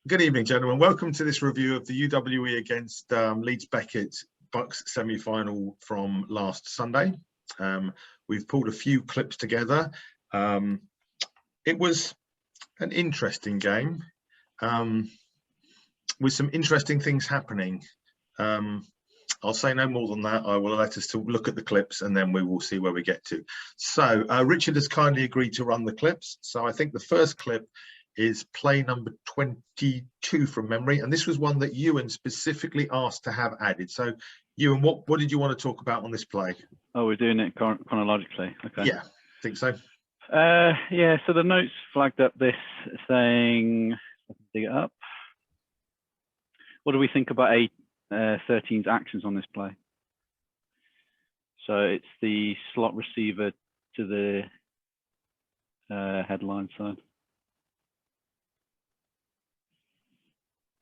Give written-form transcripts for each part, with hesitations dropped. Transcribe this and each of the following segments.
Good evening, gentlemen. Welcome to this review of the UWE against Leeds Beckett Bucks semi-final from last Sunday. We've pulled a few clips together. It was an interesting game with some interesting things happening. I'll say no more than that. I will let us to look at the clips and then we will see where we get to. So Richard has kindly agreed to run the clips. So I think the first clip is play number 22 from memory, and this was one that Ewan specifically asked to have added. So Ewan, what did you want to talk about on this play? Oh, we're doing it chronologically. Okay. Yeah, I think so. Yeah, so the notes flagged up this saying, I can dig it up. What do we think about A13's actions on this play? So it's the slot receiver to the headline side.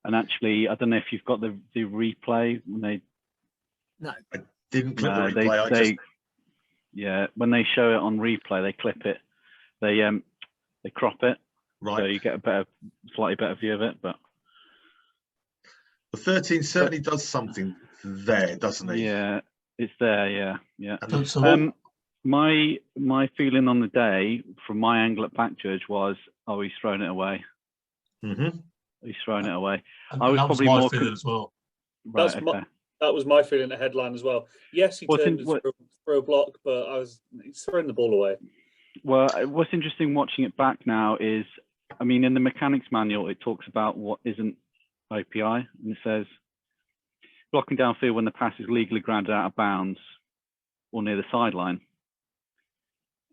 And actually, I don't know if you've got the replay when they. No, I didn't clip the replay. Yeah, when they show it on replay, they clip it. They crop it. Right. So you get a slightly better view of it. But the 13 certainly does something there, doesn't he? Yeah, it's there. Yeah. My feeling on the day, from my angle at back judge, was, oh, he's thrown it away. Mm-hmm. He's thrown it away. And I was probably my more feeling as well. Right, that was my feeling at headline as well. Yes, he turned for a block, but he's throwing the ball away. Well, what's interesting watching it back now is, I mean, in the mechanics manual, it talks about what isn't OPI, and it says blocking downfield when the pass is legally grounded out of bounds or near the sideline.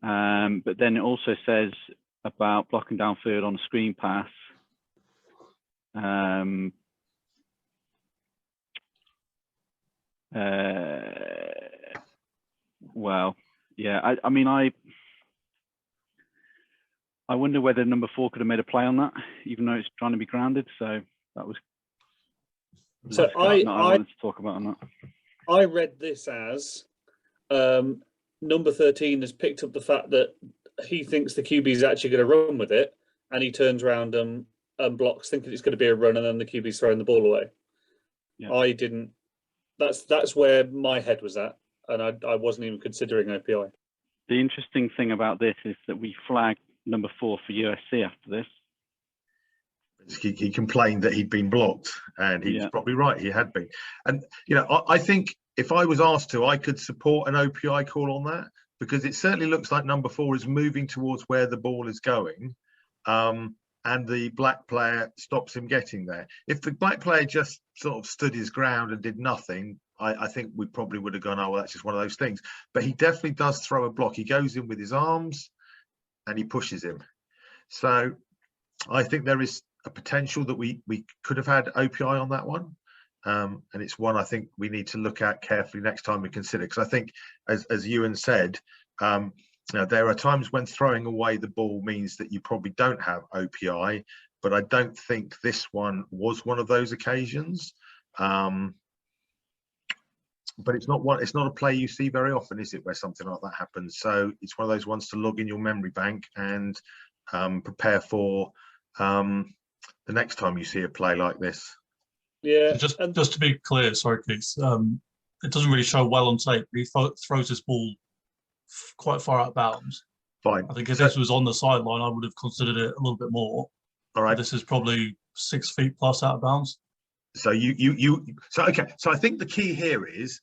But then it also says about blocking downfield on a screen pass. Well, yeah, I mean, I wonder whether number 4 could have made a play on that, even though it's trying to be grounded. So that was. So I wanted to talk about on that. I read this as number 13 has picked up the fact that he thinks the QB is actually going to run with it, and he turns around and blocks, thinking it's going to be a run, and then the QB's throwing the ball away. Yeah. I didn't. That's where my head was at, and I wasn't even considering OPI. The interesting thing about this is that we flagged number 4 for USC after this. He complained that he'd been blocked, and he's probably right. He had been, and I think if I was asked to, I could support an OPI call on that, because it certainly looks like number 4 is moving towards where the ball is going. And the black player stops him getting there. If the black player just sort of stood his ground and did nothing, I think we probably would have gone, oh, well, that's just one of those things. But he definitely does throw a block. He goes in with his arms and he pushes him. So I think there is a potential that we could have had OPI on that one. And it's one I think we need to look at carefully next time we consider. Because I think, as Ewan said, now, there are times when throwing away the ball means that you probably don't have OPI, but I don't think this one was one of those occasions. But it's not a play you see very often, is it, where something like that happens? So it's one of those ones to log in your memory bank and prepare for the next time you see a play like this. Yeah. Just to be clear, sorry, Keith, it doesn't really show well on tape. He throws this ball quite far out of bounds. Fine. I think if this was on the sideline, I would have considered it a little bit more. All right. But this is probably 6 feet plus out of bounds. So okay. So I think the key here is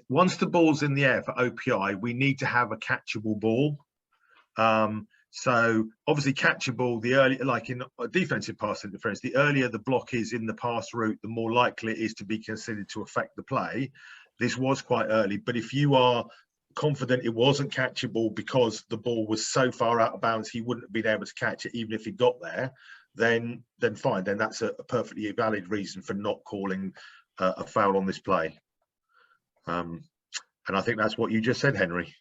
once the ball's in the air for OPI, we need to have a catchable ball. So obviously catchable, the early, like in a defensive pass interference, the earlier the block is in the pass route, the more likely it is to be considered to affect the play. This was quite early, but if you are confident it wasn't catchable because the ball was so far out of bounds he wouldn't have been able to catch it even if he got there, then fine, then that's a perfectly valid reason for not calling a foul on this play. And I think that's what you just said, Henry.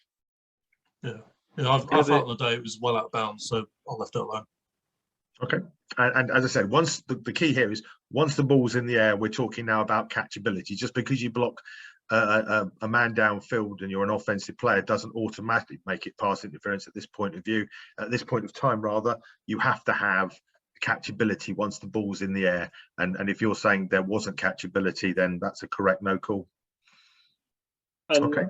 Yeah, I felt on the day it was well out of bounds, so I left it alone. Okay, and as I said, once the key here is once the ball's in the air, we're talking now about catchability. Just because you block a man downfield and you're an offensive player doesn't automatically make it pass interference at this point of view. At this point of time, rather, you have to have catchability once the ball's in the air. And if you're saying there wasn't catchability, then that's a correct no call. Okay.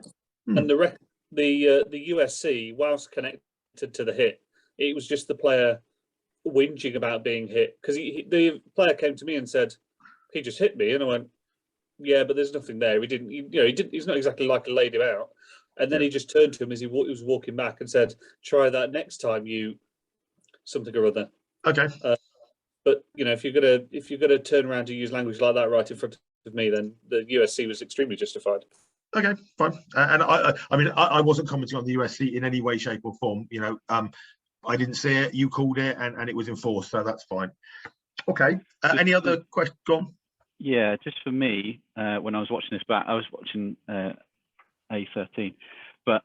And the USC, whilst connected to the hit, it was just the player whinging about being hit, because the player came to me and said, he just hit me, and I went, yeah, but there's nothing there. He didn't, he's not exactly like a laid him out. And then he just turned to him as he was walking back and said, try that next time you something or other. Okay. But if you're gonna turn around to use language like that right in front of me, then the USC was extremely justified. Okay, fine. And I mean, I wasn't commenting on the USC in any way, shape, or form. I didn't see it. You called it, and it was enforced, so that's fine. Okay. Any other question? Go on. Yeah, just for me, when I was watching this back, I was watching A13, but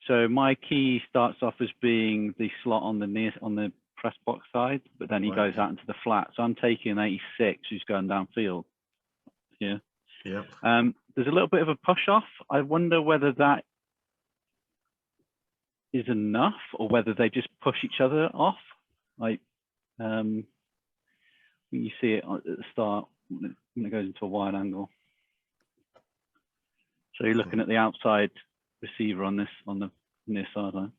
so my key starts off as being the slot on the press box side, but then he goes out into the flat. So I'm taking 86, who's going downfield. Yeah. Yeah. There's a little bit of a push off. I wonder whether that is enough or whether they just push each other off. Like when you see it at the start, when it goes into a wide angle. So you're looking at the outside receiver on the near sideline.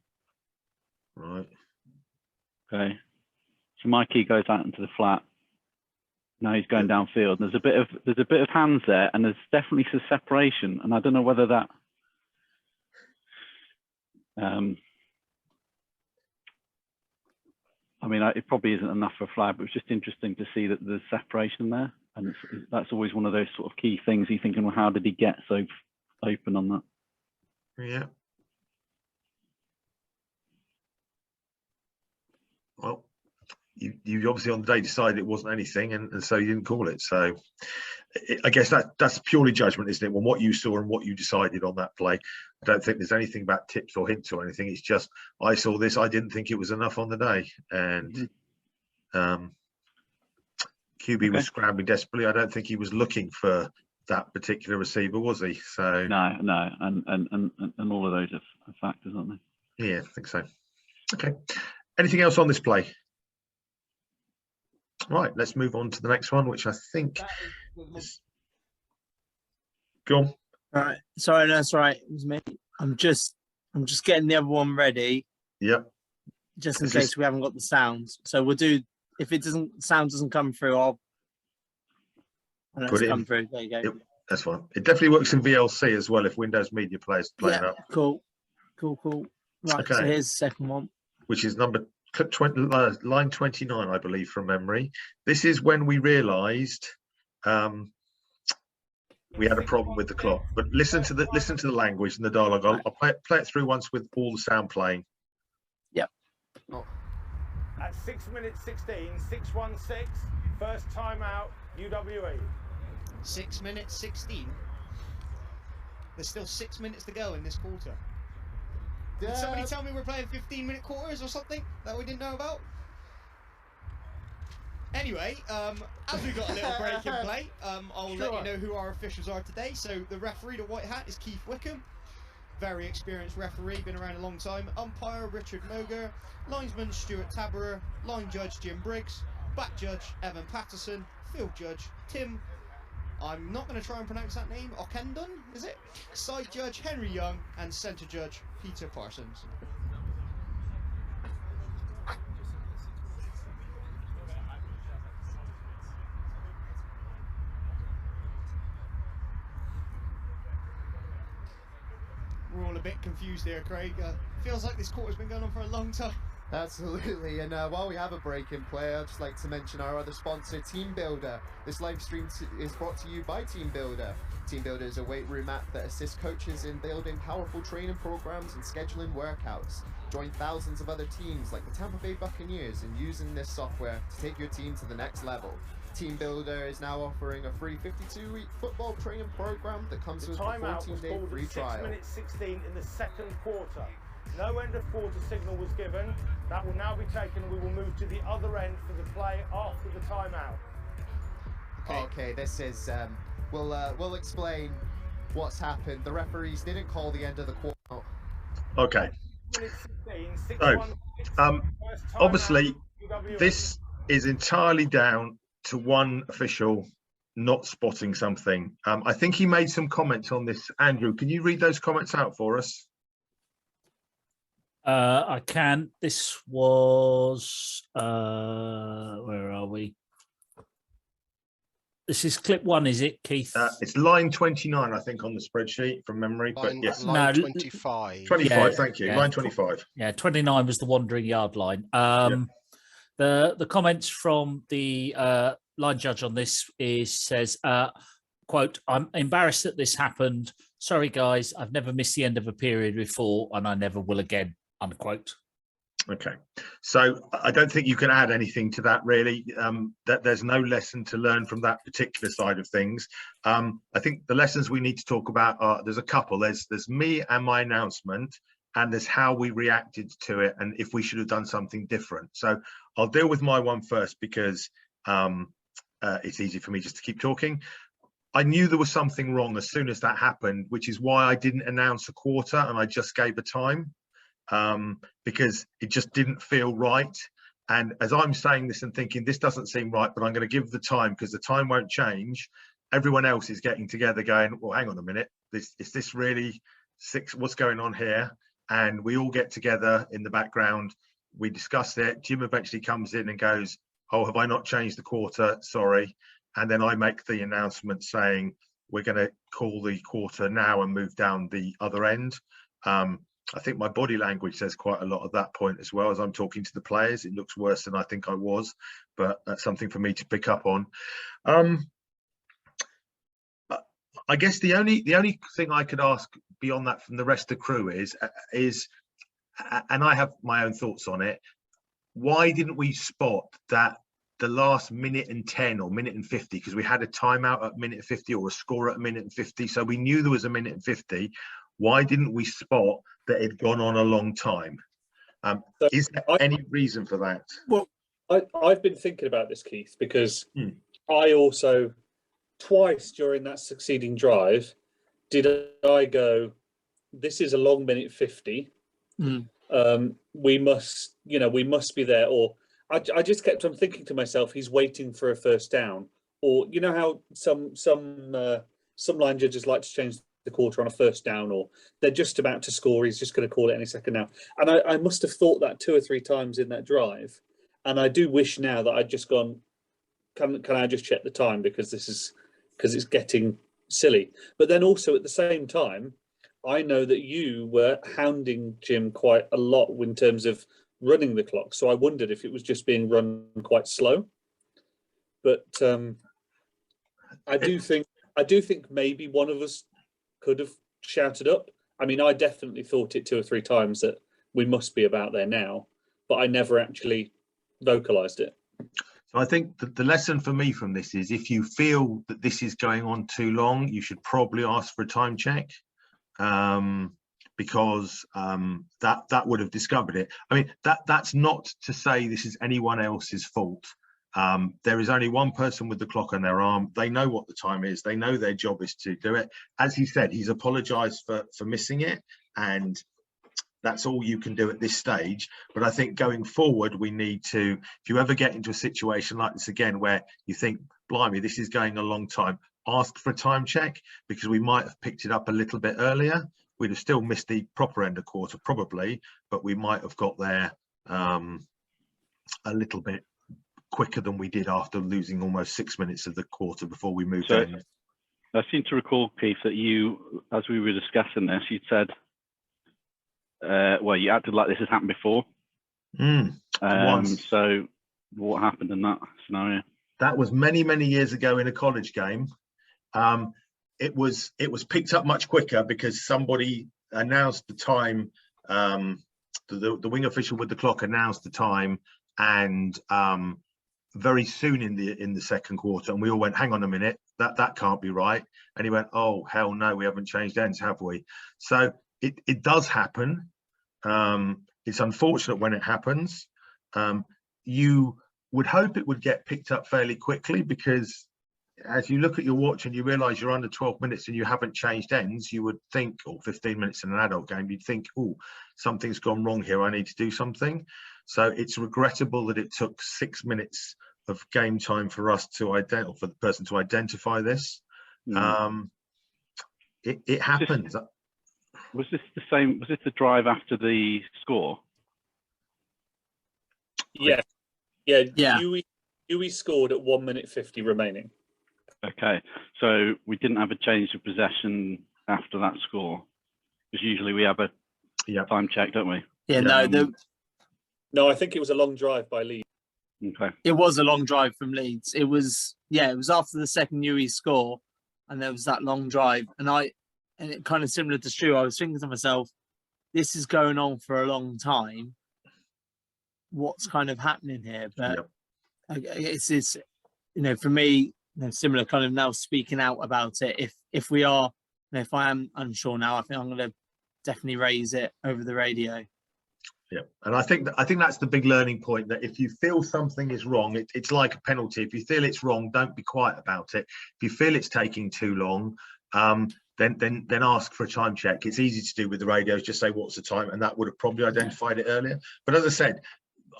Right. Okay. So my key goes out into the flat. Now he's going downfield. There's a bit of hands there, and there's definitely some separation. And I don't know whether that. I mean, it probably isn't enough for a flag, but it's just interesting to see that there's separation there, and that's always one of those sort of key things. You're thinking, well, how did he get so open on that? Yeah. Well, you obviously on the day decided it wasn't anything, and so you didn't call it. So I guess that's purely judgment, isn't it? Well, what you saw and what you decided on that play. I don't think there's anything about tips or hints or anything. It's just I saw this. I didn't think it was enough on the day, and QB was scrambling desperately. I don't think he was looking for that particular receiver, was he? So no, and all of those are factors, aren't they? Yeah, I think so. Okay. Anything else on this play? Right, let's move on to the next one, which I think is... Go on. All right. Sorry, that's right. It was me. I'm just getting the other one ready. Yep. Just in case we haven't got the sounds. So we'll do, if sound doesn't come through, I'll come through. There you go. Yep, that's fine. It definitely works in VLC as well if Windows Media Player's playing up. Cool. Right, okay. So here's the second one. Which is line 29, I believe, from memory. This is when we realised we had a problem with the clock. But listen to the language and the dialogue. I'll play it through once with all the sound playing. Yep. At 6 minutes 16, 6-1-6, first timeout, UWE. 6 minutes 16. There's still 6 minutes to go in this quarter. Did somebody tell me we're playing 15-minute quarters or something that we didn't know about? Anyway, as we got a little break in play, I'll let you know who our officials are today. So the referee, the white hat, is Keith Wickham. Very experienced referee, been around a long time. Umpire, Richard Moger. Linesman, Stuart Taberer. Line judge, Jim Briggs. Back judge, Evan Patterson. Field judge, Tim. I'm not going to try and pronounce that name. Okendon, is it? Side judge, Henry Young. And centre judge, Peter Parsons. We're all a bit confused here, Craig. Feels like this quarter's been going on for a long time. Absolutely, and while we have a break in play, I'd just like to mention our other sponsor, Team Builder. This live stream is brought to you by Team Builder. Team Builder is a weight room app that assists coaches in building powerful training programs and scheduling workouts. Join thousands of other teams like the Tampa Bay Buccaneers in using this software to take your team to the next level. Team Builder is now offering a free 52-week football training program that comes with a 14-day free trial. 6 minutes 16 in the second quarter. No end of quarter signal was given. That will now be taken and we will move to the other end for the play after the timeout. Okay, this is, we'll explain what's happened. The referees didn't call the end of the quarter. Okay. So, obviously, this is entirely down to one official not spotting something. I think he made some comments on this. Andrew, can you read those comments out for us? I can. This was where are we? This is clip 1, is it, Keith? It's line 29, I think, on the spreadsheet from memory. But yes, line 25. 25. Yeah, thank you. yeah. Line 25. Yeah, 29 was the wandering yard line. The comments from the line judge on this says, quote, "I'm embarrassed that this happened. Sorry, guys, I've never missed the end of a period before, and I never will again," unquote. Okay, so I don't think you can add anything to that, really. That there's no lesson to learn from that particular side of things. I think the lessons we need to talk about are, there's a couple. There's me and my announcement, and there's how we reacted to it, and if we should have done something different. So I'll deal with my one first, because it's easy for me just to keep talking. I knew there was something wrong as soon as that happened, which is why I didn't announce a quarter and I just gave a time. Because it just didn't feel right. And as I'm saying this and thinking, this doesn't seem right, but I'm going to give the time because the time won't change, everyone else is getting together going, well, hang on a minute, is this really what's going on here? And we all get together in the background, we discuss it. Jim eventually comes in and goes, oh, have I not changed the quarter? Sorry. And then I make the announcement saying, we're going to call the quarter now and move down the other end. I think my body language says quite a lot at that point as well. As I'm talking to the players, it looks worse than I think I was, but that's something for me to pick up on. I guess the only thing I could ask beyond that from the rest of the crew is, and I have my own thoughts on it, why didn't we spot that the last minute and 10 or minute and 50, because we had a timeout at minute 50 or a score at minute and 50, so we knew there was a minute and 50. Why didn't we spot that it had gone on a long time? Is there any reason for that? Well, I've been thinking about this, Keith, because I also, twice during that succeeding drive, did I go, this is a long minute 50. We must be there. Or I just kept on thinking to myself, he's waiting for a first down. Or, you know how some line judges like to change the quarter on a first down, or they're just about to score, he's just going to call it any second now. And I must have thought that 2 or 3 times in that drive, and I do wish now that I'd just gone, can I just check the time, because it's getting silly. But then also at the same time, I know that you were hounding Jim quite a lot in terms of running the clock, so I wondered if it was just being run quite slow. But I do think maybe one of us could have shouted up. I mean, I definitely thought it 2 or 3 times that we must be about there now, but I never actually vocalized it. So I think that the lesson for me from this is, if you feel that this is going on too long, you should probably ask for a time check, because that would have discovered it. I mean, that's not to say this is anyone else's fault. There is only one person with the clock on their arm. They know what the time is. They know their job is to do it. As he said, he's apologized for missing it, and that's all you can do at this stage. But I think going forward, we need to, if you ever get into a situation like this again, where you think, blimey, this is going a long time, ask for a time check, because we might have picked it up a little bit earlier. We'd have still missed the proper end of quarter probably, but we might have got there a little bit quicker than we did after losing almost 6 minutes of the quarter before we moved in. I seem to recall, Keith, that you, as we were discussing this, you'd said, well, you acted like this has happened before. So what happened in that scenario? That was many, many years ago in a college game. It was picked up much quicker because somebody announced the time. The wing official with the clock announced the time, and very soon in the second quarter, and we all went, hang on a minute, that can't be right. And he went, oh hell no, we haven't changed ends, have we? So it does happen. It's unfortunate when it happens. You would hope it would get picked up fairly quickly, because as you look at your watch and you realise you're under 12 minutes and you haven't changed ends, you would think, or 15 minutes in an adult game, you'd think, oh, something's gone wrong here. I need to do something. So it's regrettable that it took 6 minutes of game time for us to identify, for the person to identify this. It happens. Was this the same? Was this the drive after the score? Yeah. Yui scored at 1 minute 50 remaining. Okay, so we didn't have a change of possession after that score, because usually we have a time check, don't we? Yeah, No, I think it was a long drive by Leeds. Okay. It was a long drive from Leeds. It was after the second Yui score, and there was that long drive, and it kind of similar to Stu. I was thinking to myself, this is going on for a long time. What's kind of happening here? But it's for me, similar kind of now speaking out about it. If we are, if I am unsure now, I think I'm going to definitely raise it over the radio. Yeah, and I think that's the big learning point, that if you feel something is wrong, it's like a penalty. If you feel it's wrong, don't be quiet about it. If you feel it's taking too long, then ask for a time check. It's easy to do with the radios. Just say what's the time, and that would have probably identified it earlier. But as I said,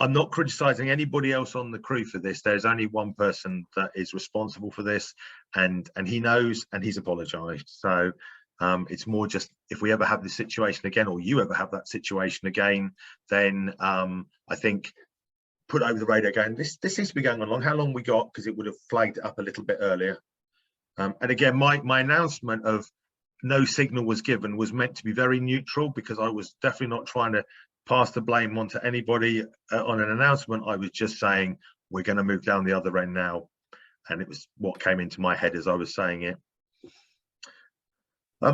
I'm not criticizing anybody else on the crew for this. There's only one person that is responsible for this, and he knows, and he's apologized. So it's more just, if we ever have this situation again, or you ever have that situation again, then I think put over the radio going, this seems to be going on long. How long we got? Because it would have flagged it up a little bit earlier. And again, my announcement of no signal was given was meant to be very neutral, because I was definitely not trying to pass the blame onto anybody on an announcement. I was just saying, we're going to move down the other end now. And it was what came into my head as I was saying it.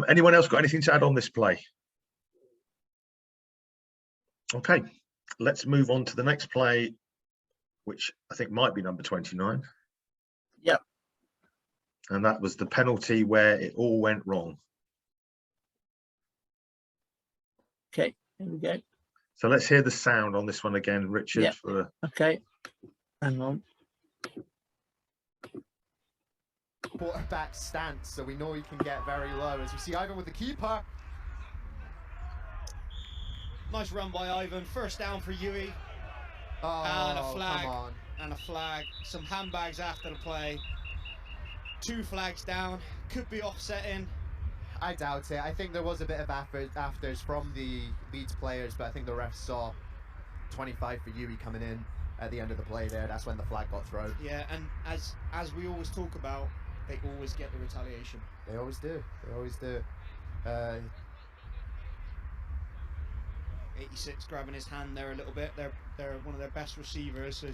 Anyone else got anything to add on this play? Okay, let's move on to the next play, which I think might be number 29. Yep. And that was the penalty where it all went wrong. Okay, here we go. So let's hear the sound on this one again, Richard. Yep. For okay, hang on. Quarterback stance, so we know he can get very low. As we see Ivan with the keeper. Nice run by Ivan. First down for Yui. And a flag. Come on. And a flag. Some handbags after the play. 2 flags down. Could be offsetting. I doubt it. I think there was a bit of afters from the Leeds players, but I think the refs saw 25 for Yui coming in at the end of the play there. That's when the flag got thrown. Yeah, and as we always talk about, they always get the retaliation. They always do. They always do. 86 grabbing his hand there a little bit. They're one of their best receivers. So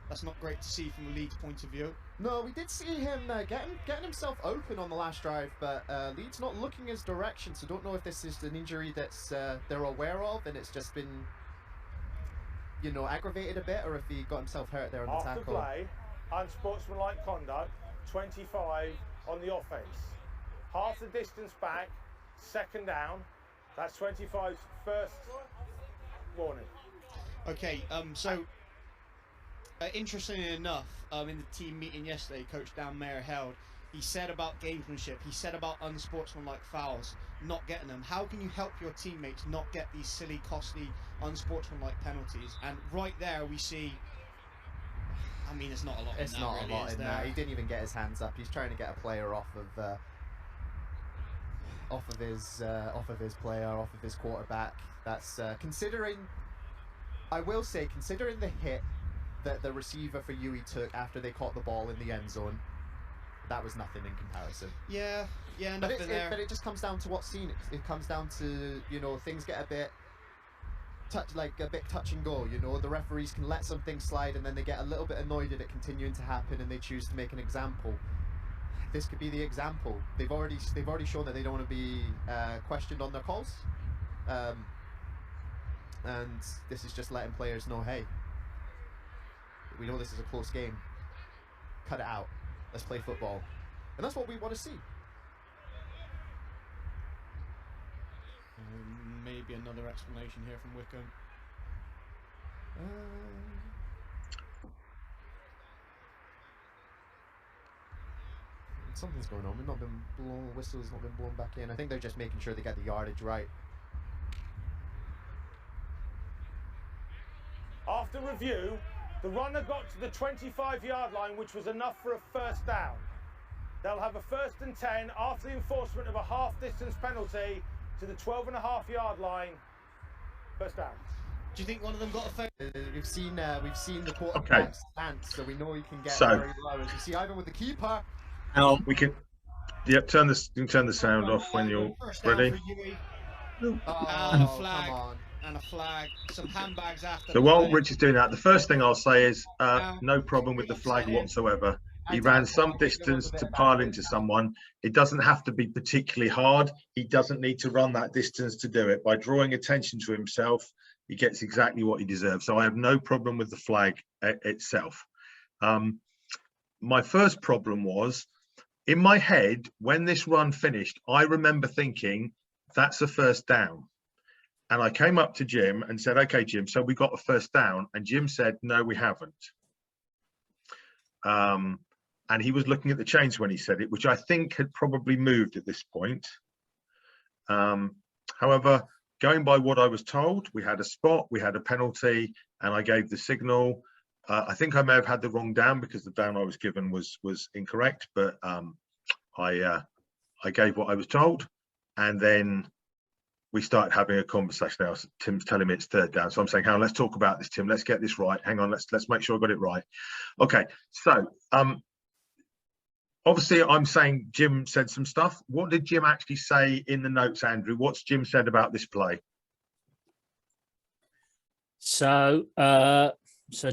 that's not great to see from a Leeds point of view. No, we did see him getting himself open on the last drive, but Leeds not looking his direction. So don't know if this is an injury that's they're aware of, and it's just been, aggravated a bit, or if he got himself hurt there on the tackle. After play, unsportsmanlike conduct, 25 on the offence. Half the distance back, second down. That's 25's first warning. Okay, so interestingly enough, in the team meeting yesterday, Coach Dan Mayer held, he said about gamesmanship, he said about unsportsmanlike fouls, not getting them. How can you help your teammates not get these silly, costly, unsportsmanlike penalties? And right there we see, I mean, it's not a lot. It's not a lot in there. He didn't even get his hands up. He's trying to get a player off of his player, off of his quarterback. That's considering. I will say, considering the hit that the receiver for Yui took after they caught the ball in the end zone, that was nothing in comparison. Yeah, but nothing there. But it just comes down to what's seen. It comes down to, things get a bit touch and go. The referees can let some things slide, and then they get a little bit annoyed at it continuing to happen, and they choose to make an example. This could be the example. They've already shown that they don't want to be questioned on their calls, and this is just letting players know, hey, we know this is a close game. Cut it out. Let's play football, and that's what we want to see. Maybe another explanation here from Wickham. something's going on. We've not been blown. Whistle's not been blown back in. I think they're just making sure they get the yardage right. After review, the runner got to the 25-yard line, which was enough for a first down. They'll have a 1st and 10 after the enforcement of a half-distance penalty to the 12.5-yard line. First down. Do you think one of them got a phone? We've seen the quarterback's stance, so we know he can get very low. As you see, Ivan with the keeper. We can, yep, you can turn the sound off when you're ready. And a flag. Come on. And a flag. Some handbags after. So while Rich is doing that, the first thing I'll say is no problem with the flag whatsoever. He ran some distance to pile into someone. It doesn't have to be particularly hard. He doesn't need to run that distance to do it. By drawing attention to himself, he gets exactly what he deserves. So I have no problem with the flag itself. My first problem was, in my head, when this run finished, I remember thinking, that's a first down. And I came up to Jim and said, okay, Jim, so we got a first down. And Jim said, no, we haven't. And he was looking at the chains when he said it, which I think had probably moved at this point. However, going by what I was told, we had a spot, we had a penalty, and I gave the signal. I think I may have had the wrong down because the down I was given was incorrect, but I gave what I was told, and then we started having a conversation. Now Tim's telling me it's 3rd down, so I'm saying, hang on, let's talk about this, Tim. Let's get this right. Hang on, let's make sure I got it right. Okay, so obviously I'm saying Jim said some stuff. What did Jim actually say in the notes, Andrew? What's Jim said about this play? So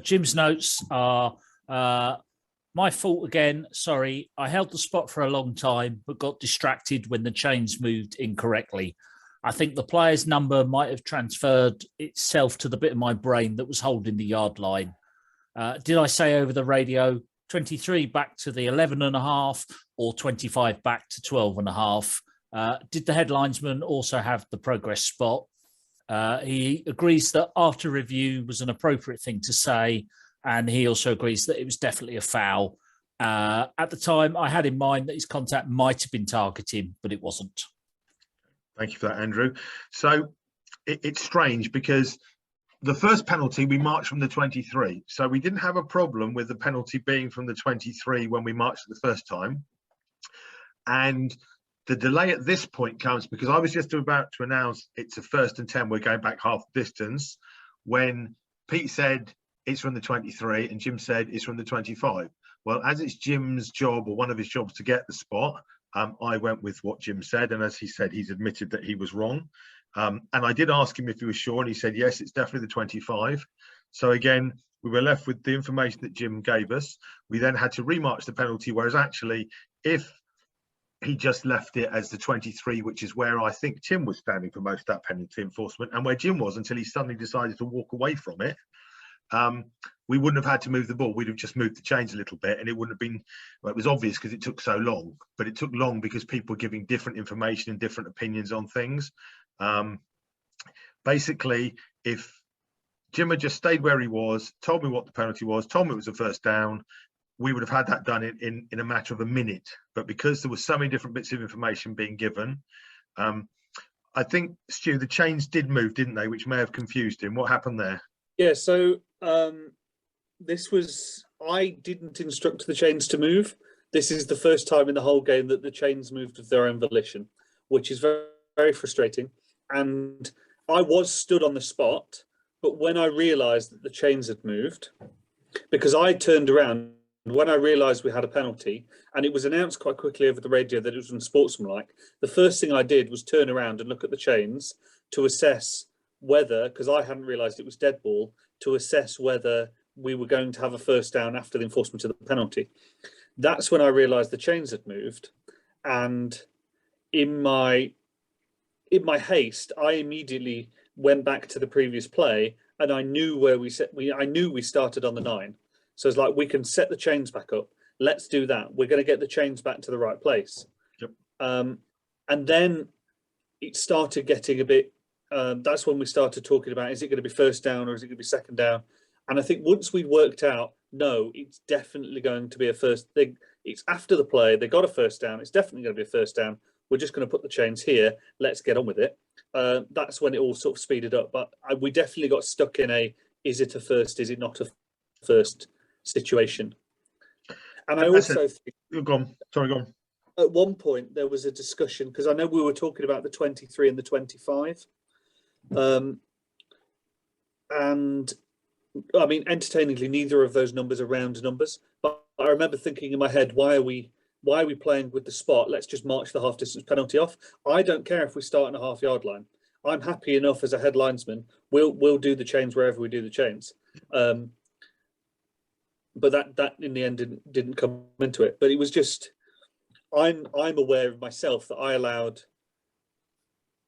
Jim's notes are my fault again. Sorry, I held the spot for a long time, but got distracted when the chains moved incorrectly. I think the player's number might have transferred itself to the bit of my brain that was holding the yard line. Did I say over the radio 23 back to the 11.5 or 25 back to 12.5? Did the headlinesman also have the progress spot? He agrees that after review was an appropriate thing to say, and he also agrees that it was definitely a foul. At the time, I had in mind that his contact might have been targeting, but it wasn't. Thank you for that, Andrew. So it's strange because the first penalty, we marched from the 23. So we didn't have a problem with the penalty being from the 23 when we marched the first time. And the delay at this point comes because I was just about to announce it's a 1st and 10. We're going back half distance when Pete said it's from the 23 and Jim said it's from the 25. Well, as it's Jim's job or one of his jobs to get the spot, I went with what Jim said. And as he said, he's admitted that he was wrong. And I did ask him if he was sure, and he said, yes, it's definitely the 25. So again, we were left with the information that Jim gave us. We then had to remarch the penalty, whereas actually, if he just left it as the 23, which is where I think Tim was standing for most of that penalty enforcement, and where Jim was until he suddenly decided to walk away from it, we wouldn't have had to move the ball. We'd have just moved the chains a little bit, and it wouldn't have been, well, it was obvious because it took so long, but it took long because people were giving different information and different opinions on things. Basically, if Jim had just stayed where he was, told me what the penalty was, told me it was a first down, we would have had that done in a matter of a minute. But because there was so many different bits of information being given, I think, Stu, the chains did move, didn't they? Which may have confused him. What happened there? Yeah, so I didn't instruct the chains to move. This is the first time in the whole game that the chains moved of their own volition, which is very, very frustrating. And I was stood on the spot, but when I realised that the chains had moved, because I turned around when I realised we had a penalty, and it was announced quite quickly over the radio that it was unsportsmanlike, the first thing I did was turn around and look at the chains to assess whether, because I hadn't realised it was dead ball, to assess whether we were going to have a first down after the enforcement of the penalty. That's when I realised the chains had moved, and in my haste, I immediately went back to the previous play, and I knew where I knew we started on the 9. So it's like, we can set the chains back up. Let's do that. We're going to get the chains back to the right place. Yep. And then it started getting a bit. That's when we started talking about, is it going to be first down or is it going to be second down? And I think once we worked out, no, it's definitely going to be a first thing. It's after the play. They got a first down. It's definitely going to be a first down. We're just going to put the chains here. Let's get on with it. That's when it all sort of speeded up. But we definitely got stuck in a, is it a first, is it not a first situation? And I also think, you're gone. Sorry, go on. At one point there was a discussion, because I know we were talking about the 23 and the 25. And I mean, entertainingly, neither of those numbers are round numbers. But I remember thinking in my head, why are we playing with the spot? Let's just march the half distance penalty off. I don't care if we start in a half-yard line. I'm happy enough as a head linesman. We'll do the chains wherever we do the chains. But that in the end didn't come into it. But it was just, I'm aware of myself that I allowed,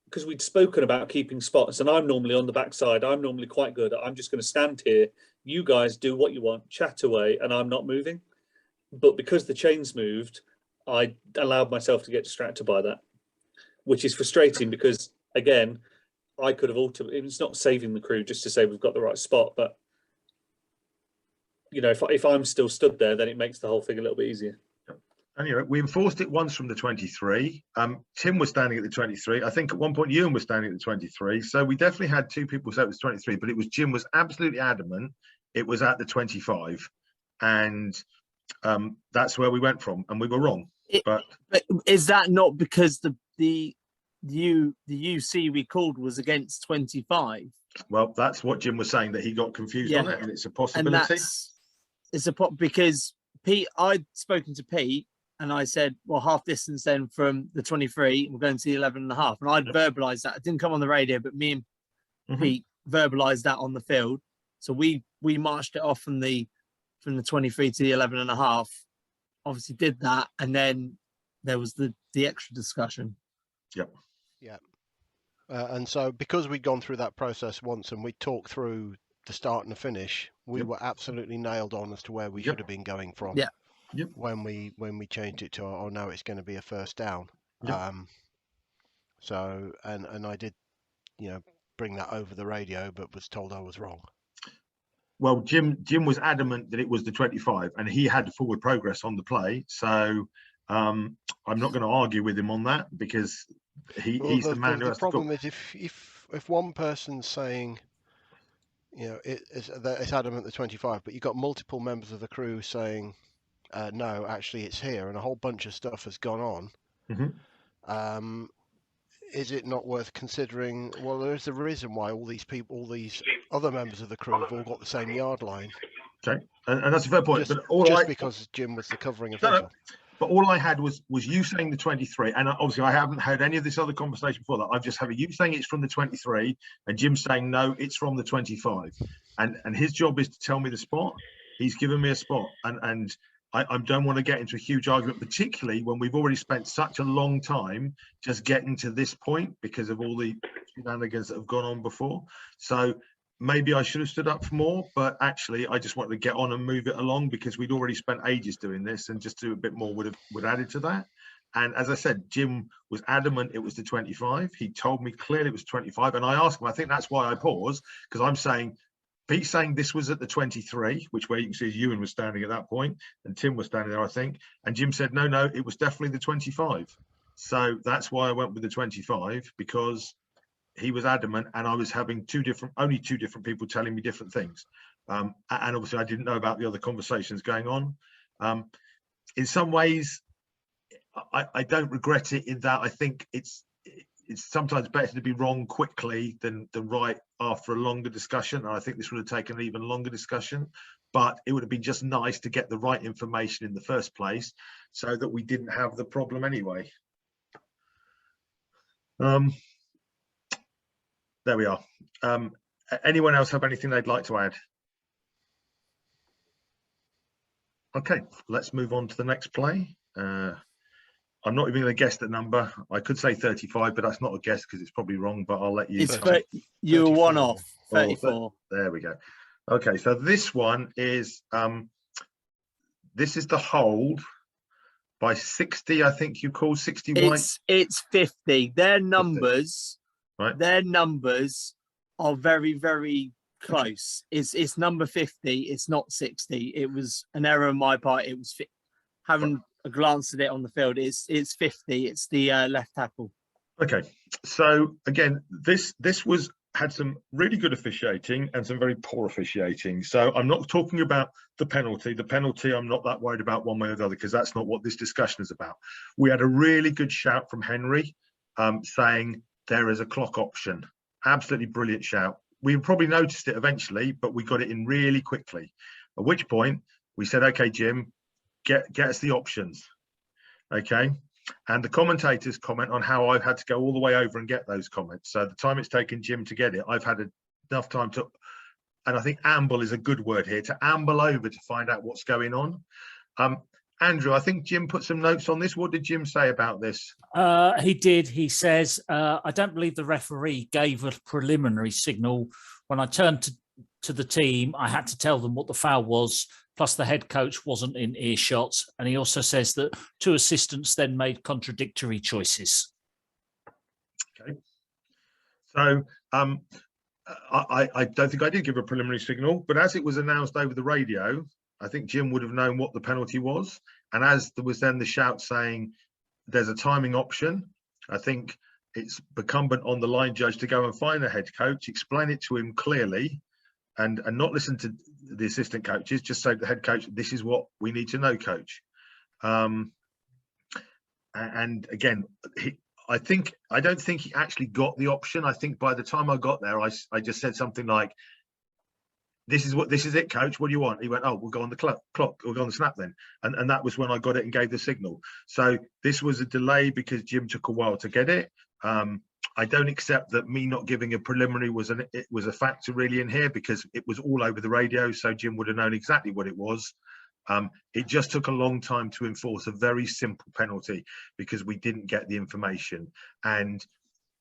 because we'd spoken about keeping spots, and I'm normally on the backside. I'm normally quite good. I'm just going to stand here. You guys do what you want, chat away, and I'm not moving. But because the chains moved, I allowed myself to get distracted by that, which is frustrating because, again, I could have ultimately, it's not saving the crew just to say we've got the right spot, but you know, if I'm still stood there, then it makes the whole thing a little bit easier. Anyway, we enforced it once from the 23. Tim was standing at the 23. I think at one point Ewan was standing at the 23. So we definitely had two people say it was 23, but it was Jim was absolutely adamant it was at the 25. And that's where we went from, and we were wrong. But is that not because the UC we called was against 25? Well, that's what Jim was saying, that he got confused on it, and it's a possibility. And because Pete, I'd spoken to Pete, and I said, well, half distance then from the 23, we're going to the 11 and a half. And I'd verbalized that. It didn't come on the radio, but me and Pete verbalized that on the field. So we marched it off from the 23 to the 11 and a half, obviously did that. And then there was the extra discussion. Yep. Yeah. And so because we'd gone through that process once and we talked through the start and the finish, we were absolutely nailed on as to where we should have been going from. Yeah. Yep. When we changed it to, oh no, it's going to be a first down. Yep. So and I did, bring that over the radio, but was told I was wrong. Well, Jim was adamant that it was the 25, and he had forward progress on the play. So I'm not going to argue with him on that, because he's the man who has to go. The problem is if one person's saying, it's adamant the 25, but you've got multiple members of the crew saying, no, actually it's here, and a whole bunch of stuff has gone on. Is it not worth considering? Well, there's a reason why all these other members of the crew have all got the same yard line. Okay, and that's a fair point. Just because Jim was the covering official. No. But all I had was you saying the 23, and obviously I haven't had any of this other conversation before that. I've just had you saying it's from the 23, and Jim saying no, it's from the 25, and his job is to tell me the spot. He's given me a spot, and I don't want to get into a huge argument, particularly when we've already spent such a long time just getting to this point because of all the shenanigans that have gone on before. So maybe I should have stood up for more, but actually I just wanted to get on and move it along because we'd already spent ages doing this, and just do a bit more would added to that. And as I said, Jim was adamant it was the 25. He told me clearly it was 25, and I asked him, I think that's why I paused, because I'm saying, Pete's saying this was at the 23, which where you can see Ewan was standing at that point, and Tim was standing there, I think. And Jim said, no, it was definitely the 25. So that's why I went with the 25, because he was adamant, and I was having only two different people telling me different things. And obviously I didn't know about the other conversations going on. In some ways, I don't regret it, in that I think it's sometimes better to be wrong quickly than right after a longer discussion. And I think this would have taken an even longer discussion, but it would have been just nice to get the right information in the first place so that we didn't have the problem anyway. There we are. Anyone else have anything they'd like to add? Okay, let's move on to the next play. I'm not even going to guess the number. I could say 35, but that's not a guess because it's probably wrong, but I'll let you. You're one off. 34. There we go. Okay, so this one is this is the hold by 60, I think you call 60 white. It's 50. Their numbers, 50. Right. Their numbers are very, very close. It's number 50. It's not 60. It was an error on my part. It was having a glance at it on the field, it's 50. It's the left tackle. Okay, so again, this had some really good officiating and some very poor officiating. So I'm not talking about the penalty. The penalty, I'm not that worried about one way or the other, because that's not what this discussion is about. We had a really good shout from Henry saying there is a clock option. Absolutely brilliant shout. We probably noticed it eventually, but we got it in really quickly. At which point we said, okay, Jim, get us the options. Okay. And the commentators comment on how I've had to go all the way over and get those comments. So the time it's taken Jim to get it, I've had enough time to, and I think amble is a good word here, to amble over to find out what's going on. Andrew, I think Jim put some notes on this. What did Jim say about this? He did. He says, I don't believe the referee gave a preliminary signal. When I turned to the team, I had to tell them what the foul was, plus the head coach wasn't in earshot. And he also says that 2 assistants then made contradictory choices. Okay. So I don't think I did give a preliminary signal, but as it was announced over the radio, I think Jim would have known what the penalty was. And as there was then the shout saying there's a timing option, I think it's incumbent on the line judge to go and find the head coach, explain it to him clearly, and not listen to the assistant coaches, just say to the head coach, this is what we need to know, coach. And again, I don't think he actually got the option. I think by the time I got there, I just said something like, this is it, coach, what do you want? He went, oh, we'll go on the clock, we'll go on the snap then. And that was when I got it and gave the signal. So this was a delay because Jim took a while to get it. I don't accept that me not giving a preliminary was a factor really in here, because it was all over the radio, so Jim would have known exactly what it was. It just took a long time to enforce a very simple penalty because we didn't get the information. And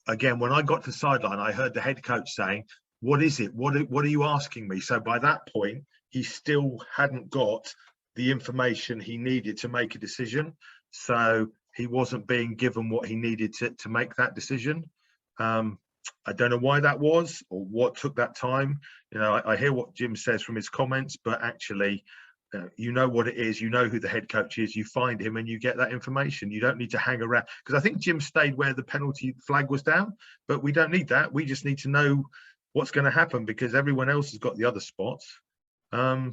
again, when I got to the sideline, I heard the head coach saying, what is it? What are you asking me? So by that point, he still hadn't got the information he needed to make a decision. So he wasn't being given what he needed to make that decision. I don't know why that was or what took that time. You know, I hear what Jim says from his comments, but actually, you know what it is, you know who the head coach is, you find him and you get that information. You don't need to hang around, because I think Jim stayed where the penalty flag was down, but we don't need that. We just need to know what's going to happen because everyone else has got the other spots. So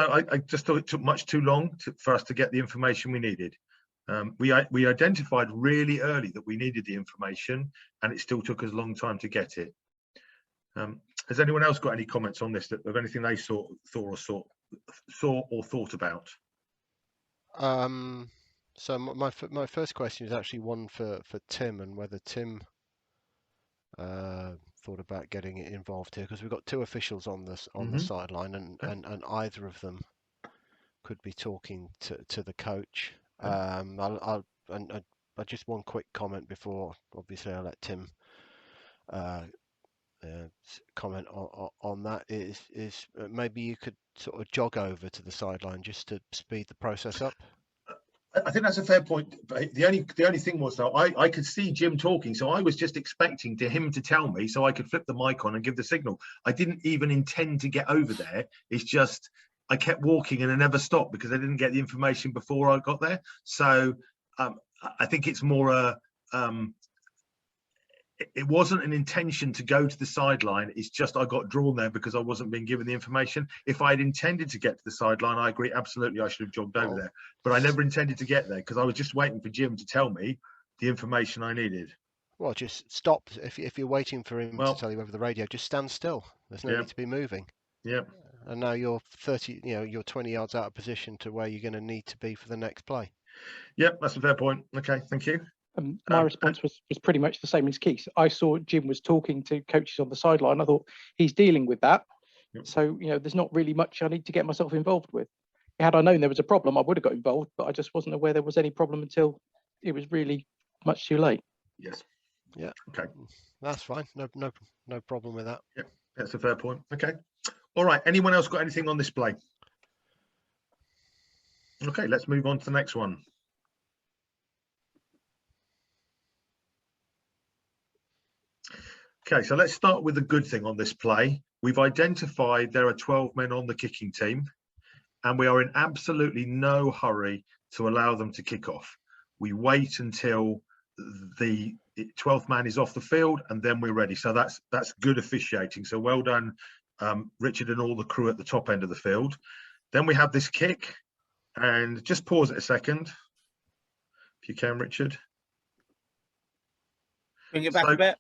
I just thought it took much too long for us to get the information we needed. We identified really early that we needed the information, and it still took us a long time to get it. Has anyone else got any comments on this, of anything they saw or thought about? So my first question is actually one for Tim, and whether Tim thought about getting it involved here, because we've got 2 officials on this the sideline, and either of them could be talking to the coach. I just one quick comment before, obviously, I let Tim comment on that. Is maybe you could sort of jog over to the sideline just to speed the process up. I think that's a fair point. But the only thing was, though, I could see Jim talking, so I was just expecting him to tell me so I could flip the mic on and give the signal. I didn't even intend to get over there. It's just I kept walking and I never stopped because I didn't get the information before I got there. So I think it's more it wasn't an intention to go to the sideline. It's just I got drawn there because I wasn't being given the information. If I had intended to get to the sideline, I agree, absolutely, I should have jogged over there. But I never intended to get there because I was just waiting for Jim to tell me the information I needed. Well, just stop. If you're waiting for him to tell you over the radio, just stand still. There's no need to be moving. Yeah. And now you're 20 yards out of position to where you're going to need to be for the next play. Yep, that's a fair point. Okay, thank you. My response was pretty much the same as Keith's. I saw Jim was talking to coaches on the sideline. I thought he's dealing with that. Yep. So, there's not really much I need to get myself involved with. Had I known there was a problem, I would have got involved, but I just wasn't aware there was any problem until it was really much too late. Yes. Yeah. Okay. That's fine. No problem with that. Yeah, that's a fair point. Okay. All right. Anyone else got anything on this play? Okay, let's move on to the next one. Okay, so let's start with the good thing on this play. We've identified there are 12 men on the kicking team, and we are in absolutely no hurry to allow them to kick off. We wait until the 12th man is off the field, and then we're ready. So that's good officiating. So well done, Richard and all the crew at the top end of the field. Then we have this kick, and just pause it a second, if you can, Richard. Bring it back a bit.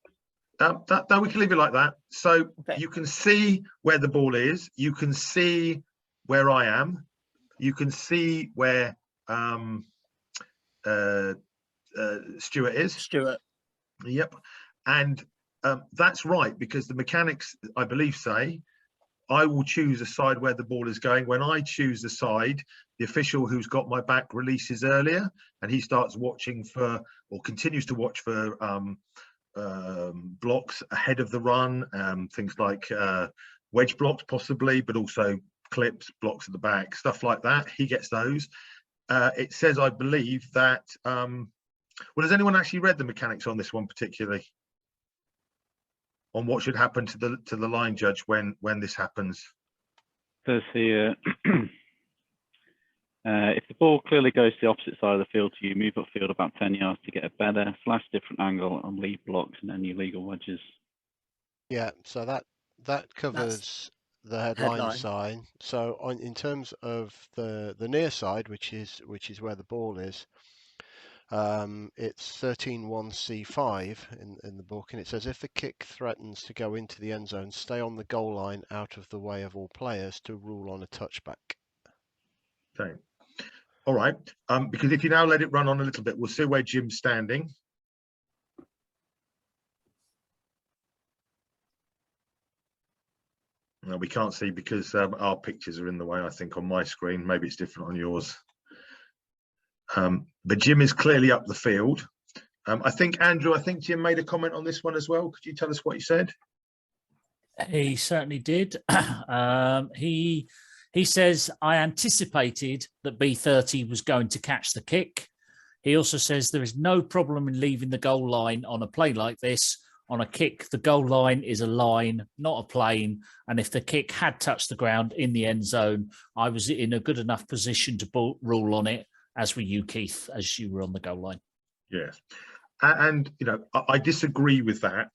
That we can leave it like that. So Okay. you can see where the ball is. You can see where I am. You can see where Stuart is. Stuart. Yep. And that's right, because the mechanics, I believe, say I will choose a side where the ball is going. When I choose the side, the official who's got my back releases earlier, and he starts watching for, or continues to watch for, blocks ahead of the run, things like wedge blocks possibly, but also clips, blocks at the back, stuff like that. He gets those. It says, I believe, that well, has anyone actually read the mechanics on this one particularly, on what should happen to the line judge when this happens? Says here, if the ball clearly goes to the opposite side of the field to you, move upfield about 10 yards to get a better / different angle and leave blocks and any illegal wedges. Yeah, so that covers the headline sign. So in terms of the near side, which is where the ball is, it's 13.1c5 in the book, and it says if the kick threatens to go into the end zone, stay on the goal line out of the way of all players to rule on a touchback. Okay. All right, because if you now let it run on a little bit, we'll see where Jim's standing. No, we can't see because our pictures are in the way, I think, on my screen. Maybe it's different on yours. But Jim is clearly up the field. I think, Andrew, Jim made a comment on this one as well. Could you tell us what he said? He certainly did. He says, I anticipated that B30 was going to catch the kick. He also says there is no problem in leaving the goal line on a play like this. On a kick, the goal line is a line, not a plane. And if the kick had touched the ground in the end zone, I was in a good enough position to rule on it, as were you, Keith, as you were on the goal line. Yes. And, you know, I disagree with that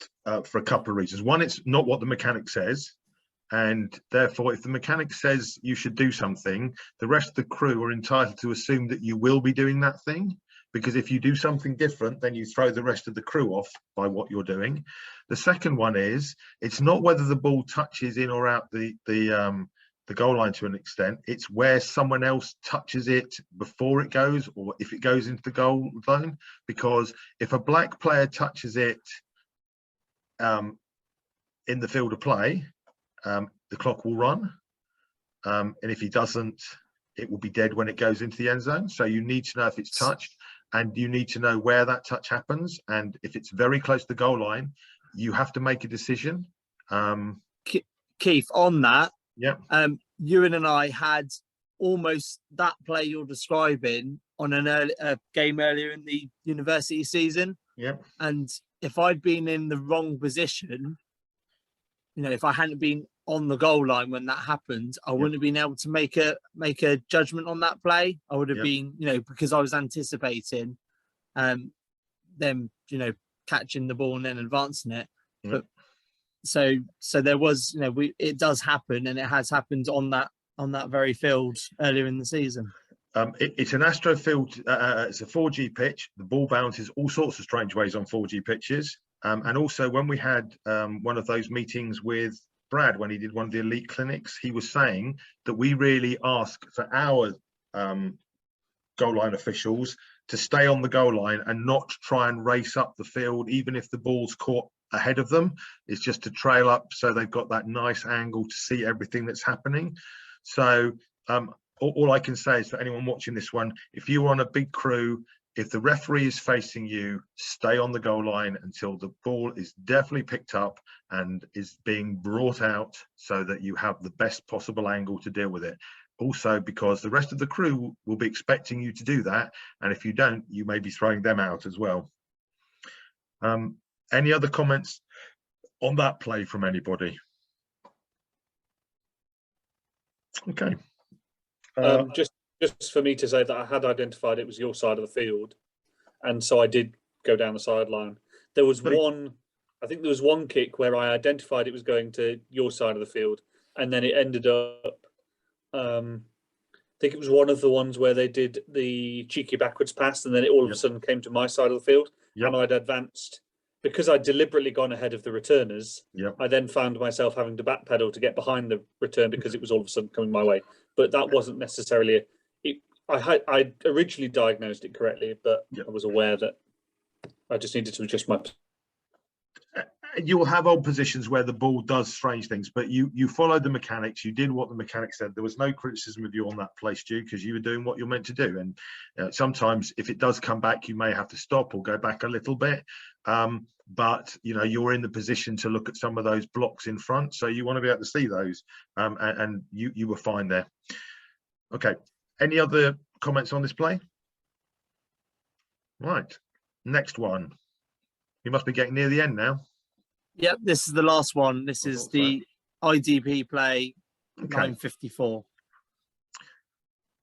for a couple of reasons. One, it's not what the mechanic says. And therefore, if the mechanic says you should do something, the rest of the crew are entitled to assume that you will be doing that thing. Because if you do something different, then you throw the rest of the crew off by what you're doing. The second one is, it's not whether the ball touches in or out the goal line to an extent. It's where someone else touches it before it goes, or if it goes into the goal line. Because if a black player touches it in the field of play, the clock will run. And if he doesn't, it will be dead when it goes into the end zone. So you need to know if it's touched, and you need to know where that touch happens. And if it's very close to the goal line, you have to make a decision. Keith, on that, yeah, Ewan and I had almost that play you're describing on a game earlier in the university season. Yeah. And if I'd been in the wrong position, you know, if I hadn't been on the goal line when that happened, I wouldn't have been able to make a judgment on that play. I would have been, you know, because I was anticipating them, you know, catching the ball and then advancing it. But so there was, you know, it does happen, and it has happened on that very field earlier in the season. It's an Astro field. It's a 4G pitch. The ball bounces all sorts of strange ways on 4G pitches. And also, when we had one of those meetings with Brad, when he did one of the elite clinics, he was saying that we really ask for our goal line officials to stay on the goal line and not try and race up the field, even if the ball's caught ahead of them. It's just to trail up so they've got that nice angle to see everything that's happening. So all I can say is for anyone watching this one, if you're on a big crew, if the referee is facing you, stay on the goal line until the ball is definitely picked up and is being brought out so that you have the best possible angle to deal with it. Also, because the rest of the crew will be expecting you to do that. And if you don't, you may be throwing them out as well. Any other comments on that play from anybody? Okay. Just for me to say that I had identified it was your side of the field, and so I did go down the sideline. There was I think there was one kick where I identified it was going to your side of the field, and then it ended up. I think it was one of the ones where they did the cheeky backwards pass, and then it all of a sudden came to my side of the field, and I'd advanced. Because I'd deliberately gone ahead of the returners, I then found myself having to backpedal to get behind the return because it was all of a sudden coming my way. But that wasn't necessarily I originally diagnosed it correctly, but I was aware that I just needed to adjust my. You'll have old positions where the ball does strange things, but you followed the mechanics. You did what the mechanics said. There was no criticism of you on that play, Stu, because you were doing what you're meant to do. And sometimes if it does come back, you may have to stop or go back a little bit. But you're in the position to look at some of those blocks in front, so you want to be able to see those. And you were fine there. Okay. Any other comments on this play? Right. Next one. You must be getting near the end now. Yep, this is the last one. This is the IDP play, 954.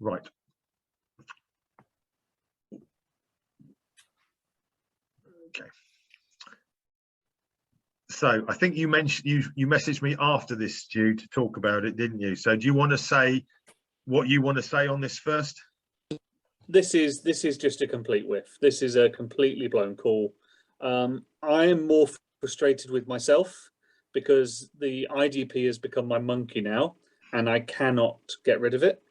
Right. Okay. So I think you mentioned you messaged me after this, Stu, to talk about it, didn't you? So do you want to say what you want to say on this first? This is just a complete whiff. This is a completely blown call. I am more frustrated with myself because the IDP has become my monkey now, and I cannot get rid of it.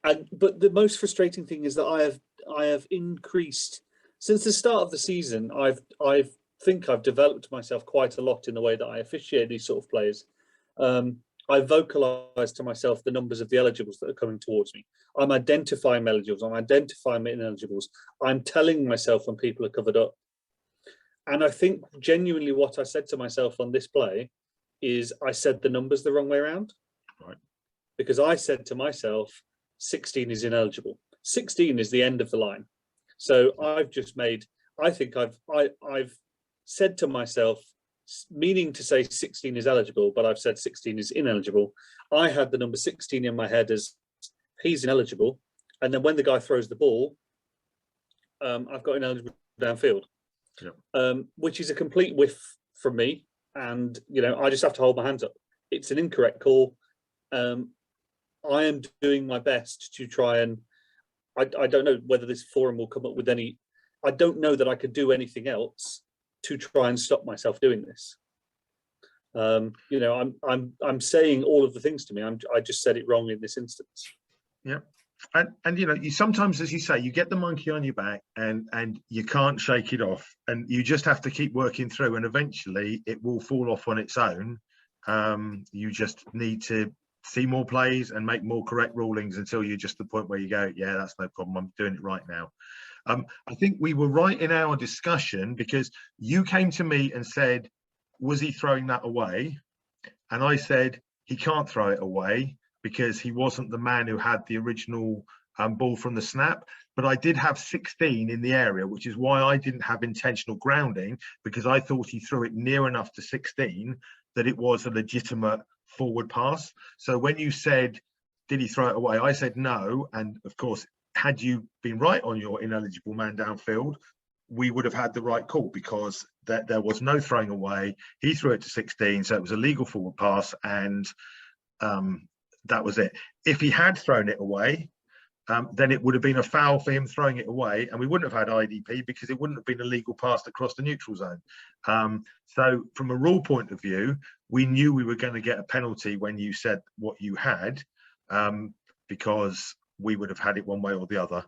But the most frustrating thing is that I have increased since the start of the season. I think I've developed myself quite a lot in the way that I officiate these sort of plays. I vocalize to myself the numbers of the eligibles that are coming towards me. I'm identifying eligibles. I'm identifying ineligibles. I'm telling myself when people are covered up. And I think genuinely what I said to myself on this play is I said the numbers the wrong way around. Right. Because I said to myself, 16 is ineligible. 16 is the end of the line. So I've just made, I think I've said to myself, meaning to say 16 is eligible, but I've said 16 is ineligible. I had the number 16 in my head as he's ineligible. And then when the guy throws the ball, I've got ineligible downfield. Which is a complete whiff from me, and I just have to hold my hands up. It's an incorrect call. I am doing my best to try and I don't know whether this forum will come up with any. I don't know that I could do anything else to try and stop myself doing this. I'm saying all of the things to me. I just said it wrong in this instance. Yeah. And you sometimes, as you say, you get the monkey on your back and you can't shake it off, and you just have to keep working through, and eventually it will fall off on its own. You just need to see more plays and make more correct rulings until you're just the point where you go, yeah, that's no problem, I'm doing it right now. I think we were right in our discussion because you came to me and said, was he throwing that away? And I said, he can't throw it away, because he wasn't the man who had the original ball from the snap. But I did have 16 in the area, which is why I didn't have intentional grounding, because I thought he threw it near enough to 16 that it was a legitimate forward pass. So when you said, did he throw it away? I said no. And of course, had you been right on your ineligible man downfield, we would have had the right call, because there was no throwing away. He threw it to 16, so it was a legal forward pass, and that was it. If he had thrown it away, then it would have been a foul for him throwing it away, and we wouldn't have had IDP because it wouldn't have been a legal pass that crossed the neutral zone. So from a rule point of view, we knew we were going to get a penalty when you said what you had, because we would have had it one way or the other.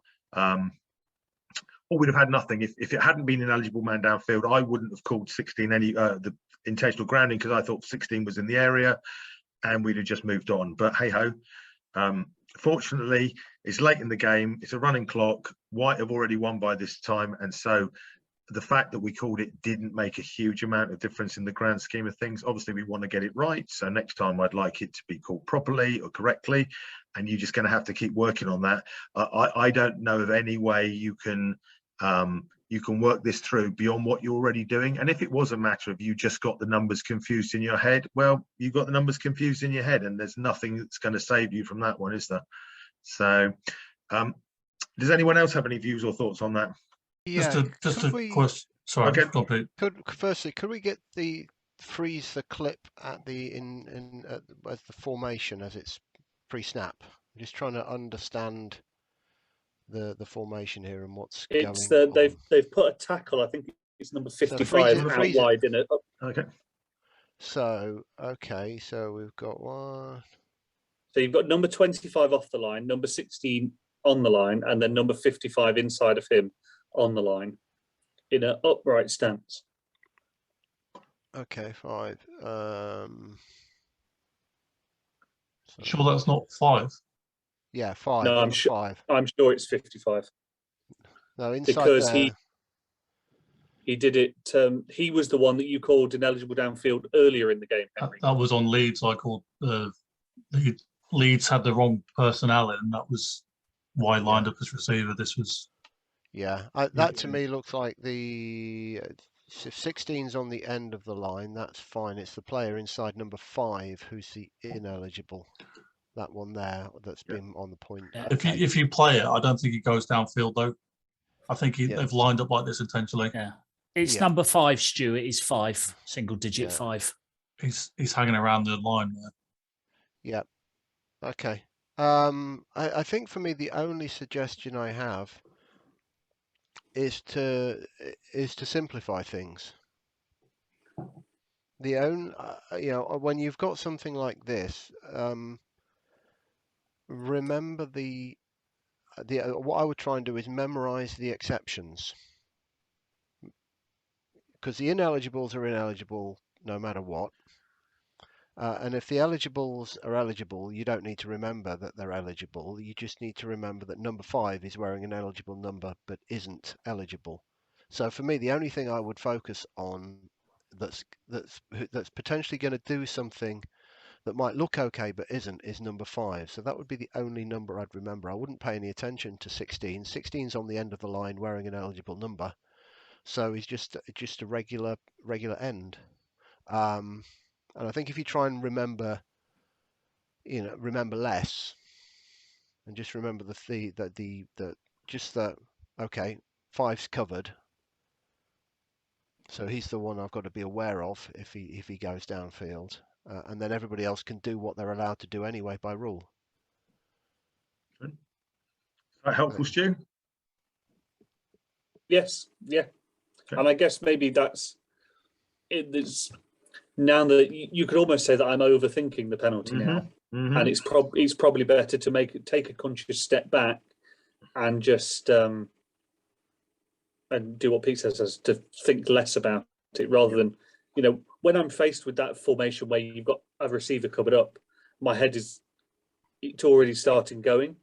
Or we'd have had nothing. If it hadn't been an eligible man downfield, I wouldn't have called 16 the intentional grounding, because I thought 16 was in the area, and we'd have just moved on. But hey ho, fortunately it's late in the game, it's a running clock, White have already won by this time, and so the fact that we called it didn't make a huge amount of difference in the grand scheme of things. Obviously we want to get it right, so next time I'd like it to be called properly or correctly, and you're just going to have to keep working on that. I don't know of any way you can work this through beyond what you're already doing. And if it was a matter of you just got the numbers confused in your head, well, you got the numbers confused in your head, and there's nothing that's going to save you from that one, is there? So, does anyone else have any views or thoughts on that? Yeah, just a question. Sorry, Okay. complete. Could we get freeze the clip at the as the formation as it's pre-snap? I'm just trying to understand the formation here and what's It's going on. they've put a tackle. I think it's number 55 out wide in it. Okay. So okay, so we've got one. So you've got number 25 off the line, number 16 on the line, and then number 55 inside of him on the line in an upright stance. Okay, 5. Sure, that's not 5. Yeah, 5. No, I'm sure. 5. I'm sure it's 55. No, inside because there. he did it. He was the one that you called ineligible downfield earlier in the game, Henry. That was on Leeds. I called Leeds had the wrong personnel in, and that was why he lined up as receiver. This was. Yeah, that to me looks like the if 16's on the end of the line, that's fine. It's the player inside number 5 who's the ineligible. That one there that's been on the point. Yeah. If you play it, I don't think he goes downfield though. I think they've lined up like this intentionally. Yeah, it's number 5, Stu. It is 5, single digit 5. He's hanging around the line there. Yeah. Okay. I think for me the only suggestion I have is to simplify things. The own when you've got something like this, remember what I would try and do is memorize the exceptions, because the ineligibles are ineligible no matter what. And if the eligibles are eligible, you don't need to remember that they're eligible. You just need to remember that number 5 is wearing an eligible number but isn't eligible. So for me, the only thing I would focus on that's potentially going to do something that might look okay but isn't is number 5. So that would be the only number I'd remember. I wouldn't pay any attention to 16. 16's on the end of the line wearing an eligible number, so he's just a regular end. And I think if you try and remember less, and just remember okay, 5's covered, so he's the one I've got to be aware of if he goes downfield, and then everybody else can do what they're allowed to do anyway by rule. Is that helpful, Stu? Yes, yeah, okay. And I guess maybe that's it. Now that you could almost say that I'm overthinking the penalty now, and it's probably better to take a conscious step back and just and do what Pete says, to think less about it rather than when I'm faced with that formation where you've got a receiver covered up, my head it's already starting going,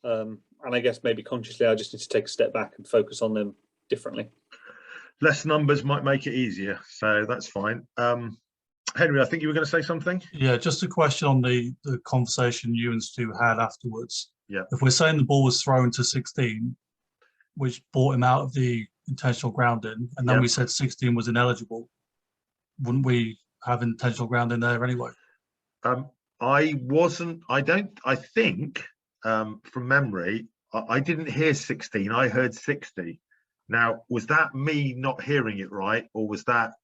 and I guess maybe consciously I just need to take a step back and focus on them differently. Less numbers might make it easier, so that's fine. Henry, I think you were going to say something. Yeah, just a question on the conversation you and Stu had afterwards. Yeah. If we're saying the ball was thrown to 16, which brought him out of the intentional grounding, and then we said 16 was ineligible, wouldn't we have intentional grounding there anyway? I think from memory, I didn't hear 16. I heard 60. Now, was that me not hearing it right, or was that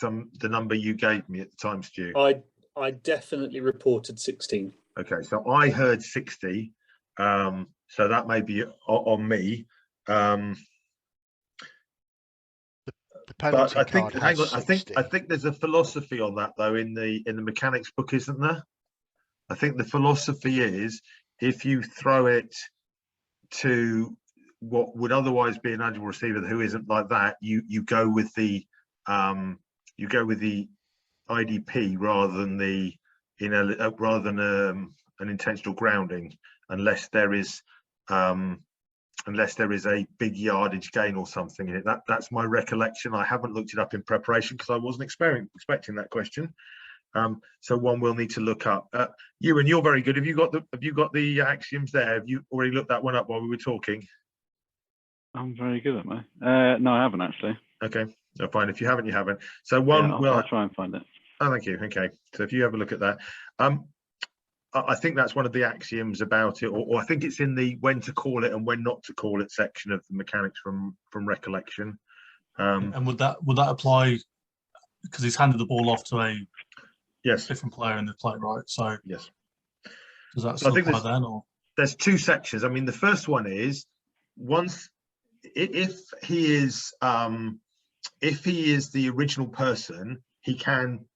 the number you gave me at the time, Stu? I definitely reported 16. Okay, so I heard 60. So that may be on me. The penalty but I think, card hang on, has I think there's a philosophy on that though in the mechanics book, isn't there? I think the philosophy is if you throw it to what would otherwise be an eligible receiver who isn't like that, you go with the IDP rather than an intentional grounding, unless there is a big yardage gain or something in it. That's my recollection. I haven't looked it up in preparation because I wasn't expecting that question. So one will need to look up. Ewan, you're very good. Have you got the axioms there? Have you already looked that one up while we were talking? I'm very good at no, I haven't actually. Okay, no, fine. If you haven't, you haven't. So one, I'll try and find it. Oh, thank you. Okay, so if you have a look at that, I think that's one of the axioms about it, or I think it's in the when to call it and when not to call it section of the mechanics from recollection. And would that apply because he's handed the ball off to a different player in the play, right? So yes, does that so still apply then, or there's two sections? I mean, the first one is once if he is the original person, he can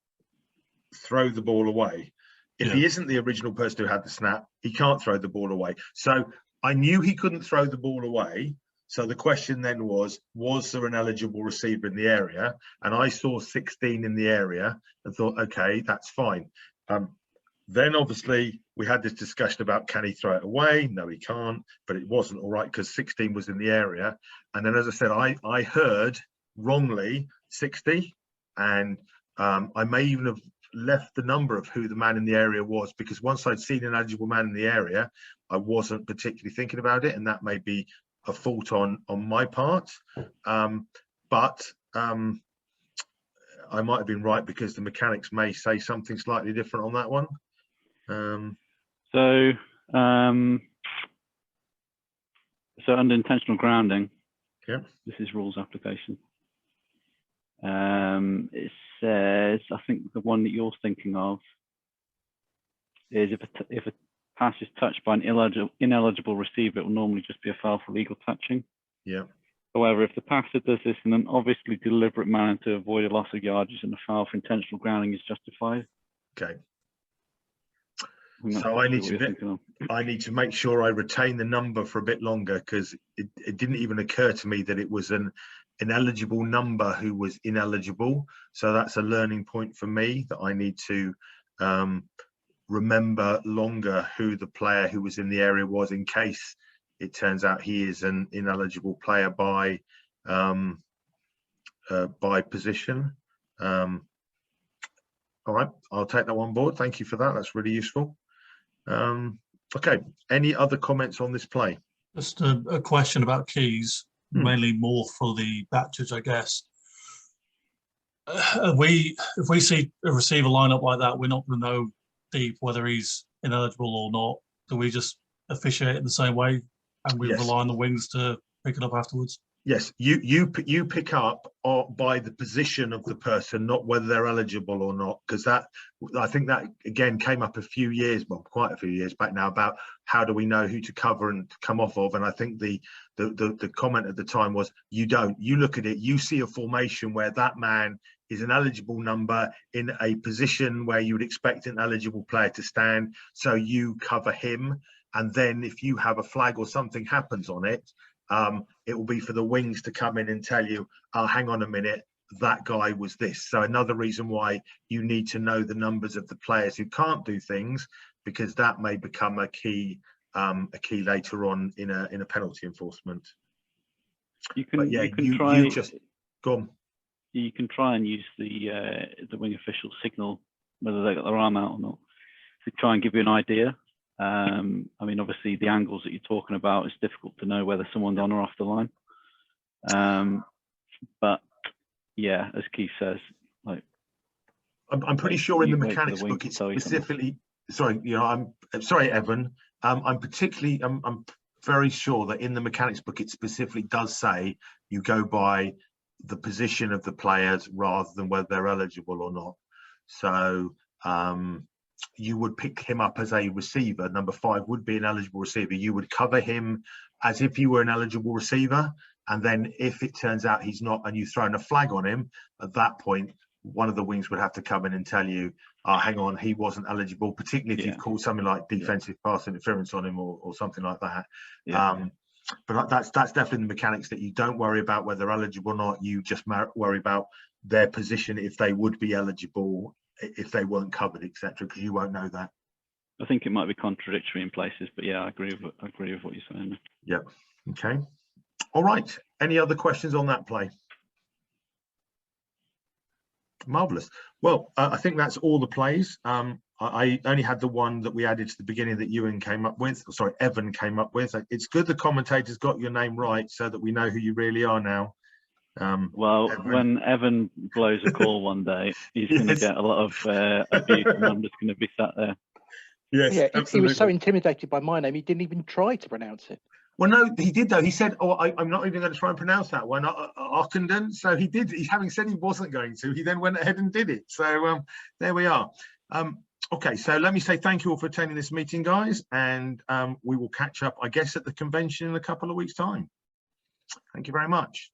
throw the ball away. If he isn't the original person who had the snap, he can't throw the ball away. So I knew he couldn't throw the ball away. So the question then was there an eligible receiver in the area? And I saw 16 in the area and thought, okay, that's fine. Then obviously we had this discussion about, can he throw it away? No, he can't, but it wasn't all right because 16 was in the area. And then, as I said, I heard wrongly 60, and I may even have left the number of who the man in the area was, because once I'd seen an eligible man in the area, I wasn't particularly thinking about it, and that may be a fault on my part. But I might have been right, because the mechanics may say something slightly different on that one. So under intentional grounding, this is rules application. It says, I think the one that you're thinking of is if a pass is touched by an ineligible receiver, it will normally just be a foul for legal touching. Yeah. However, if the passer does this in an obviously deliberate manner to avoid a loss of yardage, and a foul for intentional grounding is justified. Okay. So I need to make sure I retain the number for a bit longer, because it didn't even occur to me that it was an ineligible number who was ineligible. So that's a learning point for me, that I need to remember longer who the player who was in the area was, in case it turns out he is an ineligible player by position. All right, I'll take that on board. Thank you for that. That's really useful. Okay, any other comments on this play? Just a question about keys, mainly more for the batches, I guess. If we see a receiver line up like that, we're not going to know deep whether he's ineligible or not. Do we just officiate it the same way, and we rely on the wings to pick it up afterwards? Yes, you pick up by the position of the person, not whether they're eligible or not, because I think that again came up quite a few years back now, about how do we know who to cover and come off of. And I think the comment at the time was, you look at it, you see a formation where that man is an eligible number in a position where you would expect an eligible player to stand, so you cover him. And then if you have a flag or something happens on it, it will be for the wings to come in and tell you, oh, hang on a minute, that guy was this. So another reason why you need to know the numbers of the players who can't do things, because that may become a key later on in a penalty enforcement. You can try and use the wing official signal, whether they got their arm out or not, to try and give you an idea. I mean, obviously the angles that you're talking about, it's difficult to know whether someone's on or off the line. But yeah, as Keith says, like, I'm pretty sure in the mechanics book it's specifically, I'm sorry, Evan. I'm very sure that in the mechanics book it specifically does say you go by the position of the players rather than whether they're eligible or not. So you would pick him up as a receiver. Number 5 would be an eligible receiver. You would cover him as if you were an eligible receiver. And then if it turns out he's not, and you've thrown a flag on him, at that point, one of the wings would have to come in and tell you, oh, hang on, he wasn't eligible, particularly if you've called something like defensive pass interference on him or something like that. But that's definitely the mechanics, that you don't worry about whether they're eligible or not. You just worry about their position, if they would be eligible, if they weren't covered, etc., because you won't know that. I think it might be contradictory in places, but yeah, I agree with what you're saying. Yep. Okay. All right. Any other questions on that play? Marvelous. Well, I think that's all the plays. I only had the one that we added to the beginning that Evan came up with. It's good the commentators got your name right, so that we know who you really are now. Well, Evan. When Evan blows a call one day, he's going to get a lot of abuse, and I'm just going to be sat there Yes, Yeah, he was so absolutely. intimidated by my name, he didn't even try to pronounce it. Well, no, he did though. He said, "Oh, I'm not even going to try and pronounce that one, Ockenden." So he did. Having said he wasn't going to, he then went ahead and did it. So there we are. Okay, so let me say thank you all for attending this meeting, guys, and we will catch up, I guess, at the convention in a couple of weeks' time. Thank you very much.